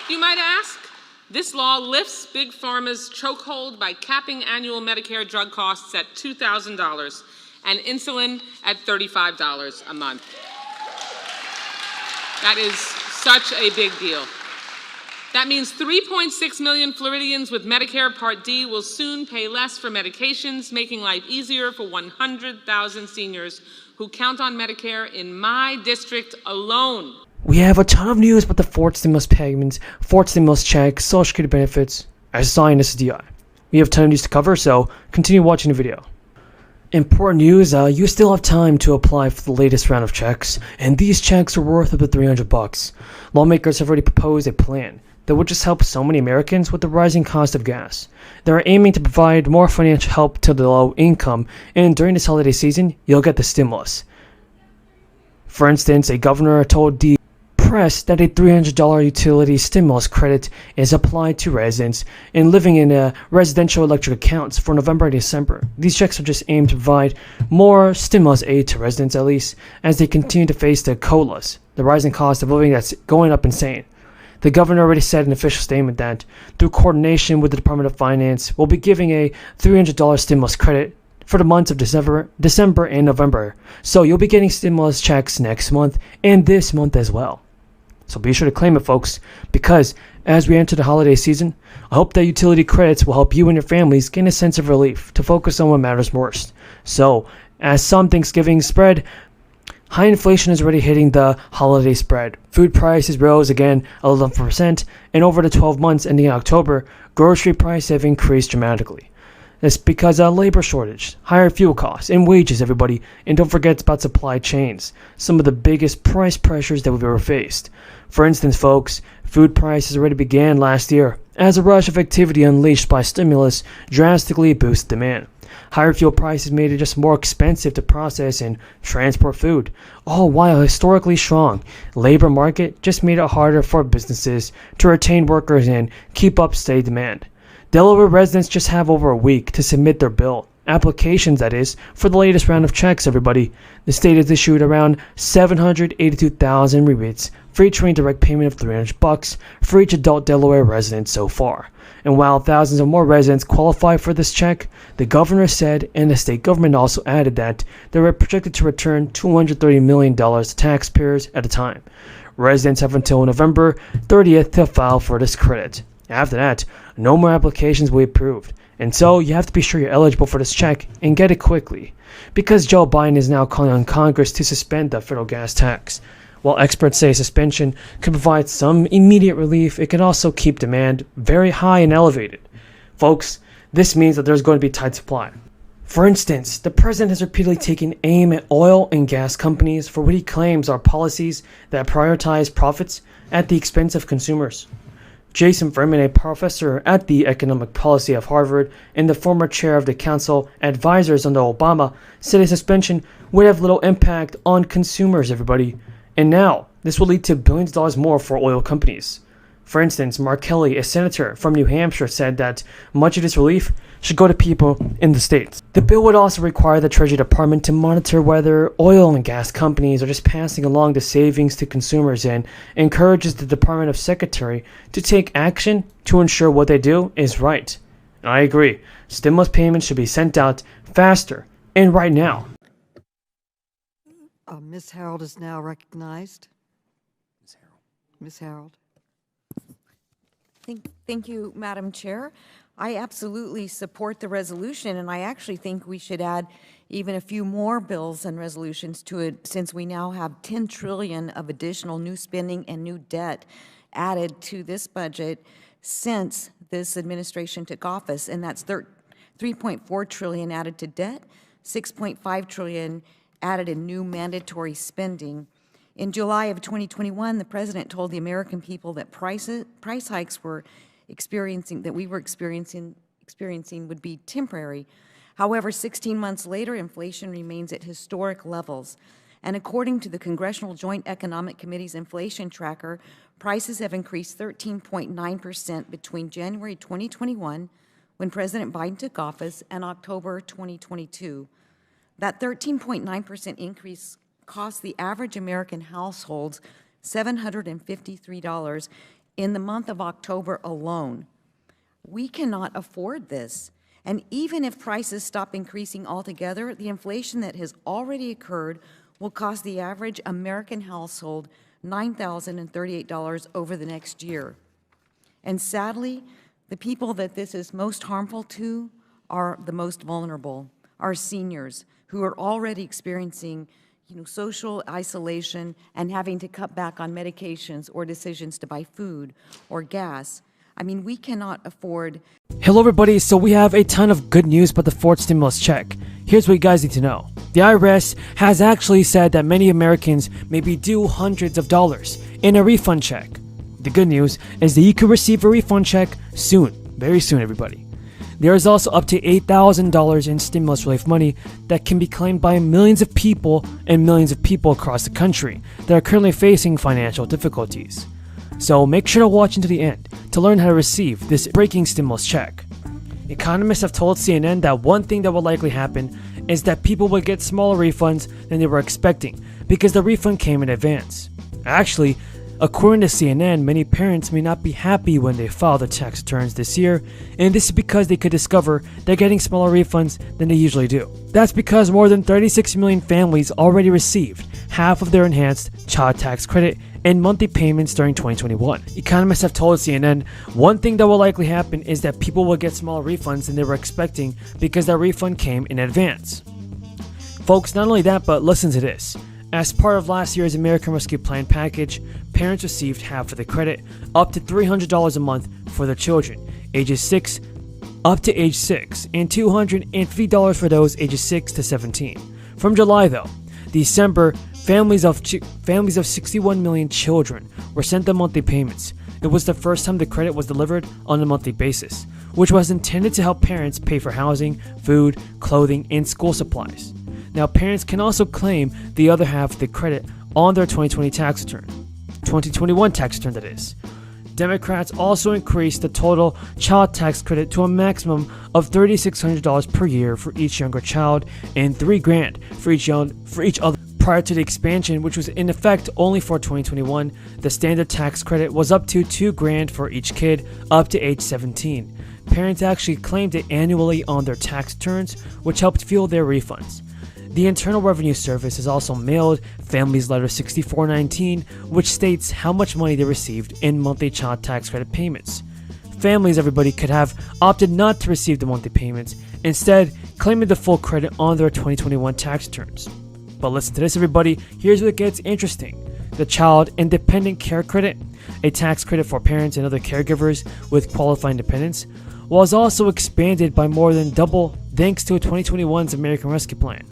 You might ask? This law lifts Big Pharma's chokehold by capping annual Medicare drug costs at $2,000 and insulin at $35 a month. That is such a big deal. That means 3.6 million Floridians with Medicare Part D will soon pay less for medications, making life easier for 100,000 seniors who count on Medicare in my district alone. We have a ton of news about the fourth stimulus payments, fourth stimulus check, Social Security benefits, SSDI and SSDI. We have a ton of news to cover, so continue watching the video. Important news, you still have time to apply for the latest round of checks, and these checks are worth up to $300. Lawmakers have already proposed a plan that would just help so many Americans with the rising cost of gas. They are aiming to provide more financial help to the low income, and during this holiday season, you'll get the stimulus. For instance, a governor told the press that a $300 utility stimulus credit is applied to residents and living in residential electric accounts for November and December. These checks are just aimed to provide more stimulus aid to residents, at least, as they continue to face the COLAs, the rising cost of living that's going up insane. The governor already said in an official statement that, through coordination with the Department of Finance, we'll be giving a $300 stimulus credit for the months of December and November. So you'll be getting stimulus checks next month and this month as well. So be sure to claim it, folks, because as we enter the holiday season, I hope that utility credits will help you and your families gain a sense of relief to focus on what matters most. So, as some Thanksgiving spread, high inflation is already hitting the holiday spread. Food prices rose again 11%, and over the 12 months ending in October, grocery prices have increased dramatically. That's because of labor shortage, higher fuel costs, and wages, everybody. And don't forget about supply chains, some of the biggest price pressures that we've ever faced. For instance, folks, food prices already began last year as a rush of activity unleashed by stimulus drastically boosted demand. Higher fuel prices made it just more expensive to process and transport food, all while historically strong labor market just made it harder for businesses to retain workers and keep up steady demand. Delaware residents just have over a week to submit their bill applications, that is, for the latest round of checks, everybody. The state has issued around 782,000 rebates for each direct payment of $300 for each adult Delaware resident so far. And while thousands of more residents qualify for this check, the governor said, and the state government also added, that they were projected to return $230 million to taxpayers at a time. Residents have until November 30th to file for this credit. After that, no more applications will be approved. And so you have to be sure you're eligible for this check and get it quickly, because Joe Biden is now calling on Congress to suspend the federal gas tax. While experts say suspension could provide some immediate relief, it can also keep demand very high and elevated. Folks, this means that there's going to be tight supply. For instance, the president has repeatedly taken aim at oil and gas companies for what he claims are policies that prioritize profits at the expense of consumers. Jason Furman, a professor at the Economic Policy of Harvard and the former chair of the Council Advisors under Obama, said a suspension would have little impact on consumers, everybody. And now, this will lead to billions of dollars more for oil companies. For instance, Mark Kelly, a senator from New Hampshire, said that much of this relief should go to people in the states. The bill would also require the Treasury Department to monitor whether oil and gas companies are just passing along the savings to consumers, and encourages the Department of Secretary to take action to ensure what they do is right. And I agree. Stimulus payments should be sent out faster and right now. Ms. Harold is now recognized. Ms. Harold. Thank you, Madam Chair. I absolutely support the resolution, and I actually think we should add even a few more bills and resolutions to it, since we now have $10 trillion of additional new spending and new debt added to this budget since this administration took office, and that's $3.4 trillion added to debt, $6.5 trillion added in new mandatory spending. In July of 2021, the president told the American people that price hikes we were experiencing would be temporary. However, 16 months later, inflation remains at historic levels. And according to the Congressional Joint Economic Committee's inflation tracker, prices have increased 13.9% between January 2021, when President Biden took office, and October 2022. That 13.9% increase cost the average American household $753, in the month of October alone. We cannot afford this. And even if prices stop increasing altogether, the inflation that has already occurred will cost the average American household $9,038 over the next year. And sadly, the people that this is most harmful to are the most vulnerable, our seniors, who are already experiencing social isolation and having to cut back on medications or decisions to buy food or gas. I mean, we cannot afford. Hello everybody, so we have a ton of good news about the fourth stimulus check. Here's what you guys need to know. The IRS has actually said that many Americans may be due hundreds of dollars in a refund check. The good news is that you can receive a refund check soon, very soon everybody. There is also up to $8,000 in stimulus relief money that can be claimed by millions of people across the country that are currently facing financial difficulties. So make sure to watch until the end to learn how to receive this breaking stimulus check. Economists have told CNN that one thing that will likely happen is that people will get smaller refunds than they were expecting because the refund came in advance. Actually, according to CNN, many parents may not be happy when they file their tax returns this year, and this is because they could discover they're getting smaller refunds than they usually do. That's because more than 36 million families already received half of their enhanced child tax credit and monthly payments during 2021. Economists have told CNN one thing that will likely happen is that people will get smaller refunds than they were expecting because that refund came in advance. Folks, not only that, but listen to this. As part of last year's American Rescue Plan package, parents received half of the credit, up to $300 a month for their children, ages 6 up to age 6, and $250 for those ages 6 to 17. From July though, December, families of 61 million children were sent the monthly payments. It was the first time the credit was delivered on a monthly basis, which was intended to help parents pay for housing, food, clothing, and school supplies. Now, parents can also claim the other half of the credit on their 2020 tax return. 2021 tax return, that is. Democrats also increased the total child tax credit to a maximum of $3,600 per year for each younger child and $3,000 for each other. Prior to the expansion, which was in effect only for 2021, the standard tax credit was up to $2,000 for each kid up to age 17. Parents actually claimed it annually on their tax returns, which helped fuel their refunds. The Internal Revenue Service has also mailed Families Letter 6419, which states how much money they received in monthly child tax credit payments. Families, everybody, could have opted not to receive the monthly payments, instead claiming the full credit on their 2021 tax returns. But listen to this, everybody, here's where it gets interesting. The Child Independent Care Credit, a tax credit for parents and other caregivers with qualifying dependents, was also expanded by more than double thanks to 2021's American Rescue Plan.